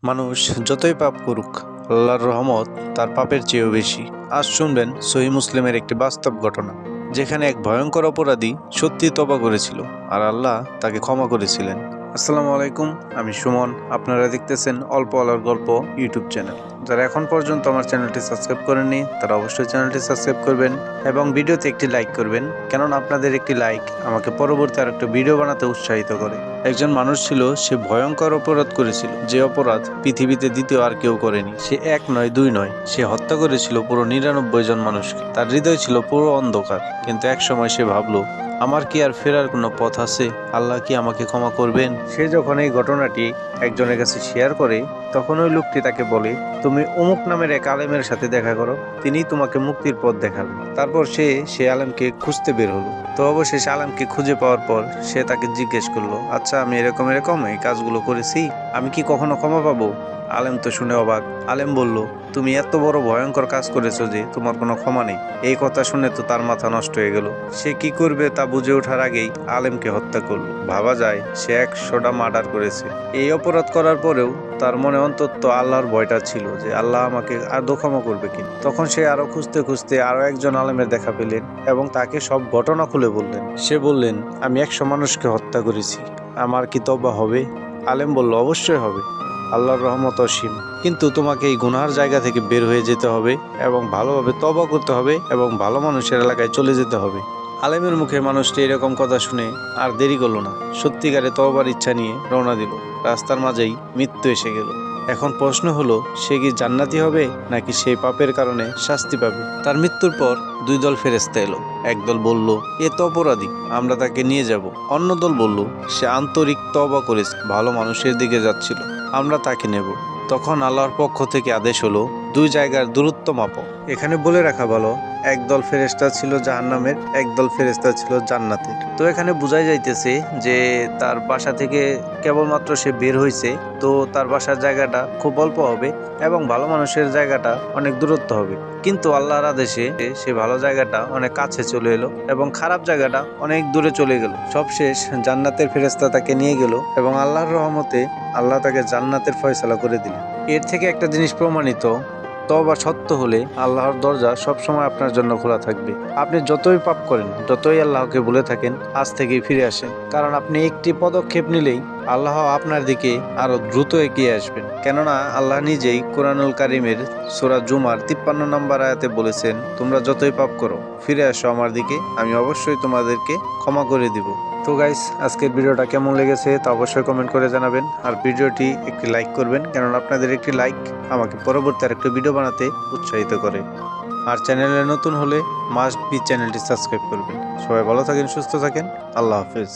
মানুষ যতই পাপ করুক, আল্লাহর রহমত তার পাপের চেয়েও বেশি। আজ শুনবেন সহিহ মুসলিমের একটি বাস্তব ঘটনা, যেখানে এক ভয়ঙ্কর অপরাধী সত্যি তওবা করেছিল আর আল্লাহ তাকে ক্ষমা করেছিলেন। আসসালামু আলাইকুম, আমি সুমন। আপনারা দেখতেছেন অল্প আলোর গল্প ইউটিউব চ্যানেল। যারা এখন পর্যন্ত আমার চ্যানেলটি সাবস্ক্রাইব করেননি তারা অবশ্যই চ্যানেলটি সাবস্ক্রাইব করবেন এবং ভিডিওতে একটি লাইক করবেন, কেননা আপনাদের একটি লাইক আমাকে পরবর্তী আর একটা ভিডিও বানাতে উৎসাহিত করে। একজন মানুষ ছিল, সে ভয়ঙ্কর অপরাধ করেছিল, যে অপরাধ পৃথিবীতে দ্বিতীয় আর কেউ করেনি। সে এক নয়, দুই নয়, সে হত্যা করেছিল পুরো ৯৯ জন মানুষকে। তার হৃদয় ছিল পুরো অন্ধকার, কিন্তু এক সময় সে ভাবলো, আমার কি আর ফেরার কোনো পথ আছে? আল্লাহ কি আমাকে ক্ষমা করবেন? সে যখন এই ঘটনাটি একজনের কাছে শেয়ার করে, তখন ওই লোকটি তাকে বলে, তুমি অমুক নামের এক আলেমের সাথে দেখা করো, তিনি তোমাকে মুক্তির পথ দেখাবেন। তারপর সে আলেমকে খুঁজতে বের হলো। তো অবশেষে আলেমকে খুঁজে পাওয়ার পর সে তাকে জিজ্ঞেস করলো, আচ্ছা, আমি এরকম এরকম এই কাজগুলো করেছি, আমি কি কখনো ক্ষমা পাবো? আলেম তো শুনে অবাক। আলেম বলল, তুমি এত বড় ভয়ঙ্কর কাজ করেছো যে তোমার কোনো ক্ষমা নেই। এই কথা শুনে তো তার মাথা নষ্ট হয়ে গেল। সে কি করবে তা বুঝে ওঠার আগেই আলেমকে হত্যা করলো। ভাবা যায় সে ১০০টা মার্ডার করেছে। এই অপরাধ করার পরেও তার মনে অন্তত আল্লাহর ভয়টা ছিল যে আল্লাহ আমাকে আদৌ ক্ষমা করবে কিনা। তখন সে আরো খুঁজতে খুঁজতে আরো একজন আলেমের দেখা পেলেন এবং তাকে সব ঘটনা খুলে বললেন। সে বললেন, আমি ১০০ মানুষকে হত্যা করেছি, আমার কি তওবা হবে? আলেম বলল, অবশ্যই হবে, আল্লাহর রহমত অসীম, কিন্তু তোমাকে এই গুনার জায়গা থেকে বের হয়ে যেতে হবে এবং ভালোভাবে তওবা করতে হবে এবং ভালো মানুষের এলাকায় চলে যেতে হবে। আলেমের মুখে মানুষটি এরকম কথা শুনে আর দেরি করলো না, সত্যিকারে তওবার ইচ্ছা নিয়ে রওনা দিল। রাস্তার মাঝেই মৃত্যু এসে গেল। এখন প্রশ্ন হলো, সে কি জান্নাতি হবে নাকি সেই পাপের কারণে শাস্তি পাবে? তার মৃত্যুর পর দুই দল ফেরেশতা এলো। একদল বলল, এ তো অপরাধী, আমরা তাকে নিয়ে যাব। অন্য দল বলল, সে আন্তরিক তওবা করেছে, ভালো মানুষের দিকে যাচ্ছিল, আমরা তাকে নেব। তখন আল্লাহর পক্ষ থেকে আদেশ হলো, দুই জায়গার দূরত্ব মাপো। এখানে বলে রাখা ভালো, একদল ফেরেশতা ছিল জাহান্নামের, একদল ফেরেশতা ছিল জান্নাতের। তো এখানে বোঝাই যাইতেছে যে তার বাসা থেকে কেবলমাত্র সে বের হয়েছে, তো তার বাসার জায়গাটা খুব অল্প হবে এবং ভালো মানুষের জায়গাটা অনেক দূরত্ব হবে। কিন্তু আল্লাহর আদেশে সে ভালো জায়গাটা অনেক কাছে চলে এলো এবং খারাপ জায়গাটা অনেক দূরে চলে গেল। সবশেষ জান্নাতের ফেরেশতা তাকে নিয়ে গেল এবং আল্লাহর রহমতে আল্লাহ তাকে জান্নাতের ফয়সালা করে দিলেন। এর থেকে একটা জিনিস প্রমাণিত, তওবা সত্য হলে আল্লাহর দরজা সবসময় আপনার জন্য খোলা থাকবে। আপনি যতই পাপ করেন, যতই আল্লাহকে বলে থাকেন, আজ থেকেই ফিরে আসেন, কারণ আপনি একটি পদক্ষেপ নিলেই আল্লাহ আপনার দিকে আরো দ্রুত এগিয়ে আসবেন। কেননা আল্লাহ নিজেই কোরআনুল কারিমের সূরা জুমার ৫৩ নম্বর আয়াতে বলেছেন, তোমরা যতই পাপ করো, ফিরে আসো আমার দিকে, আমি অবশ্যই তোমাদেরকে ক্ষমা করে দিব। তো গাইস, আজকের ভিডিওটা কেমন লেগেছে তা অবশ্যই কমেন্ট করে জানাবেন আর ভিডিওটি একটি লাইক করবেন, কেননা আপনাদের একটি লাইক আমাকে পরবর্তী আরেকটা ভিডিও বানাতে উৎসাহিত করে। আর চ্যানেলে নতুন হলে মাস্ট বি চ্যানেলটি সাবস্ক্রাইব করবেন। সবাই ভালো থাকেন, সুস্থ থাকেন, আল্লাহ হাফেজ।